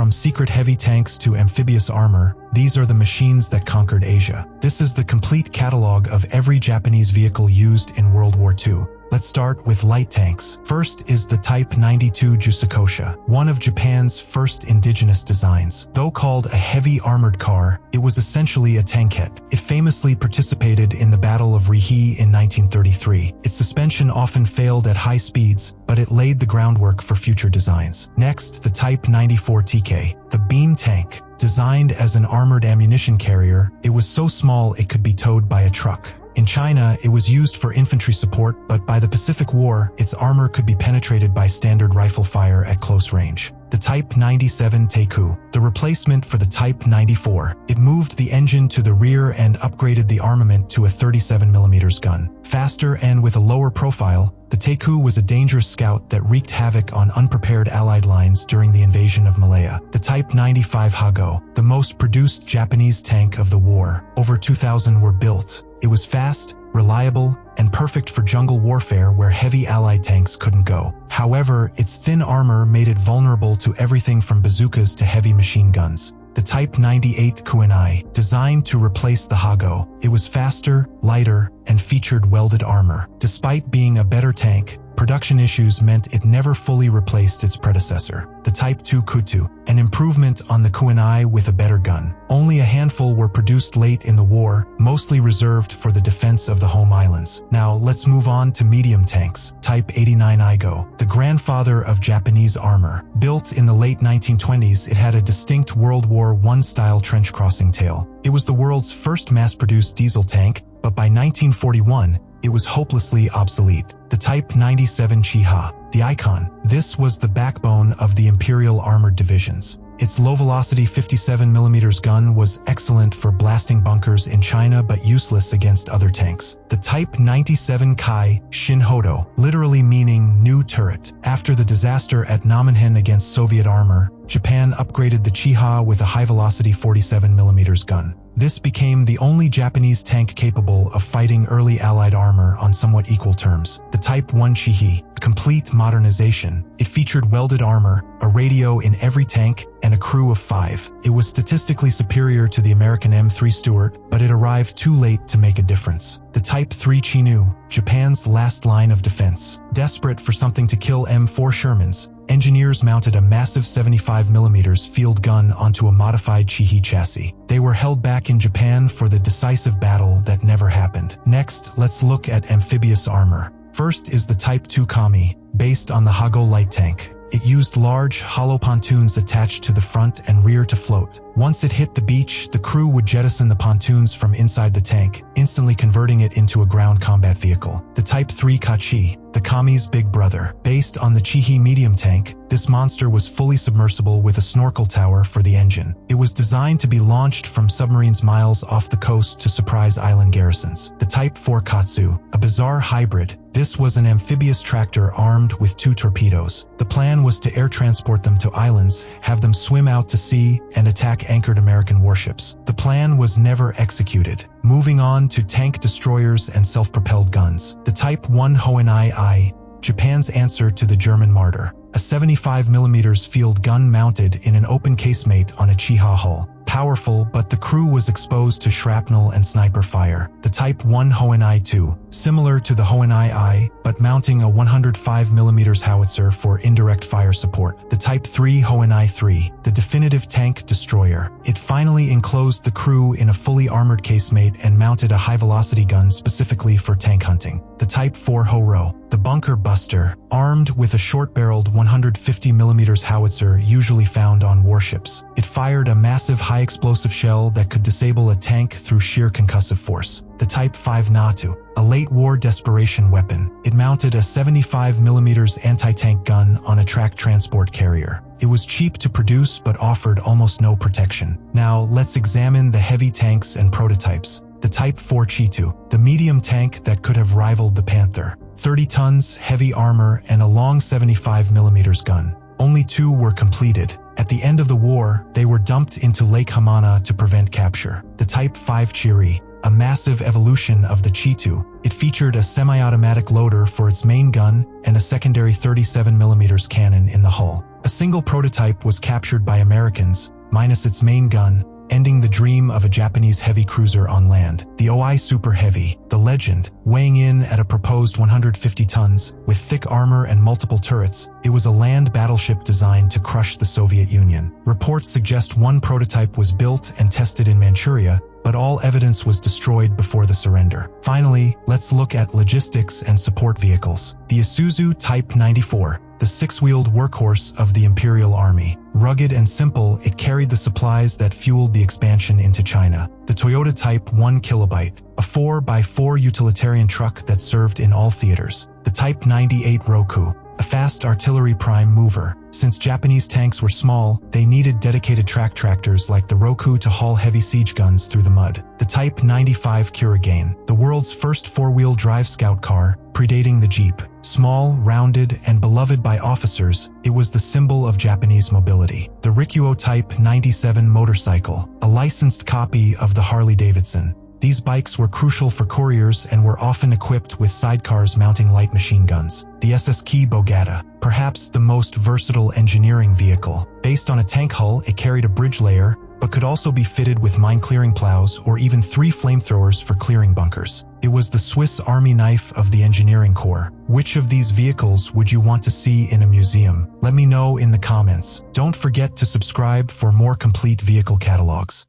From secret heavy tanks to amphibious armor, these are the machines that conquered Asia. This is the complete catalog of every Japanese vehicle used in World War II. Let's start with light tanks. First is the Type 92 Jusakosha, one of Japan's first indigenous designs. Though called a heavy armored car, it was essentially a tankette. It famously participated in the Battle of WWII in 1933. Its suspension often failed at high speeds, but it laid the groundwork for future designs. Next, the Type 94 TK, the beam tank. Designed as an armored ammunition carrier, it was so small it could be towed by a truck. In China, it was used for infantry support, but by the Pacific War, its armor could be penetrated by standard rifle fire at close range. The Type 97 Teiku, the replacement for the Type 94. It moved the engine to the rear and upgraded the armament to a 37mm gun. Faster and with a lower profile, the Teiku was a dangerous scout that wreaked havoc on unprepared Allied lines during the invasion of Malaya. The Type 95 Hago, the most produced Japanese tank of the war. Over 2,000 were built. It was fast, reliable, and perfect for jungle warfare where heavy Allied tanks couldn't go. However, its thin armor made it vulnerable to everything from bazookas to heavy machine guns. The Type 98 Kuinai, designed to replace the Hago. It was faster, lighter, and featured welded armor. Despite being a better tank, production issues meant it never fully replaced its predecessor. The Type 2 Kutu, an improvement on the Kuinai with a better gun. Only a handful were produced late in the war, mostly reserved for the defense of the home islands. Now let's move on to medium tanks. Type 89 Igo, the grandfather of Japanese armor. Built in the late 1920s, it had a distinct World War I style trench crossing tail. It was the world's first mass-produced diesel tank, but by 1941, it was hopelessly obsolete. The Type 97 Chiha, the Icon. This was the backbone of the Imperial armored divisions. Its low-velocity 57mm gun was excellent for blasting bunkers in China but useless against other tanks. The Type 97 Kai Shinhodo, literally meaning new turret. After the disaster at Namenhen against Soviet armor, Japan upgraded the Chiha with a high-velocity 47mm gun. This became the only Japanese tank capable of fighting early Allied armor on somewhat equal terms. The Type 1 Chihi, a complete modernization. It featured welded armor, a radio in every tank, and a crew of 5. It was statistically superior to the American M3 Stuart, but it arrived too late to make a difference. The Type 3 Chinu, Japan's last line of defense. Desperate for something to kill M4 Shermans, engineers mounted a massive 75mm field gun onto a modified Chihi chassis. They were held back in Japan for the decisive battle that never happened. Next, let's look at amphibious armor. First is the Type 2 Kami, based on the Hago light tank. It used large, hollow pontoons attached to the front and rear to float. Once it hit the beach, the crew would jettison the pontoons from inside the tank, instantly converting it into a ground combat vehicle. The Type 3 Kachi, the Kami's big brother. Based on the Chihi medium tank, this monster was fully submersible with a snorkel tower for the engine. It was designed to be launched from submarines miles off the coast to surprise island garrisons. The Type 4 Katsu, a bizarre hybrid. This was an amphibious tractor armed with 2 torpedoes. The plan was to air transport them to islands, have them swim out to sea, and attack anchored American warships. The plan was never executed. Moving on to tank destroyers and self-propelled guns. The Type 1 Hoenai I, Japan's answer to the German Marder. A 75mm field gun mounted in an open casemate on a Chiha hull. Powerful, but the crew was exposed to shrapnel and sniper fire. The Type 1 Hoenai II, similar to the Hoenai I, but mounting a 105mm howitzer for indirect fire support. The Type 3 Hoenai III, the definitive tank destroyer. It finally enclosed the crew in a fully armored casemate and mounted a high-velocity gun specifically for tank hunting. The Type 4 Horo, the bunker buster, armed with a short-barreled 150mm howitzer usually found on warships. It fired a massive high-explosive shell that could disable a tank through sheer concussive force. The Type 5 Natu, a late-war desperation weapon. It mounted a 75mm anti-tank gun on a track transport carrier. It was cheap to produce but offered almost no protection. Now, let's examine the heavy tanks and prototypes. The Type 4 Chitu, the medium tank that could have rivaled the Panther. 30 tons, heavy armor, and a long 75mm gun. Only 2 were completed. At the end of the war, they were dumped into Lake Hamana to prevent capture. The Type 5 Chiri, a massive evolution of the Chi-2. It featured a semi-automatic loader for its main gun and a secondary 37mm cannon in the hull. A single prototype was captured by Americans, minus its main gun, ending the dream of a Japanese heavy cruiser on land. The OI Super Heavy, the legend, weighing in at a proposed 150 tons, with thick armor and multiple turrets, it was a land battleship designed to crush the Soviet Union. Reports suggest one prototype was built and tested in Manchuria, but all evidence was destroyed before the surrender. Finally, let's look at logistics and support vehicles. The Isuzu Type 94, the six-wheeled workhorse of the Imperial Army. Rugged and simple, it carried the supplies that fueled the expansion into China. The Toyota Type 1 Kilobyte, a 4x4 utilitarian truck that served in all theaters. The Type 98 Roku, a fast artillery prime mover. Since Japanese tanks were small, they needed dedicated track tractors like the Roku to haul heavy siege guns through the mud. The Type 95 Kurigane, the world's first four-wheel drive scout car, predating the Jeep. Small, rounded, and beloved by officers, it was the symbol of Japanese mobility. The Rikuo Type 97 motorcycle, a licensed copy of the Harley-Davidson. These bikes were crucial for couriers and were often equipped with sidecars mounting light machine guns. The SS Key Bogata, perhaps the most versatile engineering vehicle. Based on a tank hull, it carried a bridge layer, but could also be fitted with mine-clearing plows or even 3 flamethrowers for clearing bunkers. It was the Swiss Army knife of the engineering corps. Which of these vehicles would you want to see in a museum? Let me know in the comments. Don't forget to subscribe for more complete vehicle catalogs.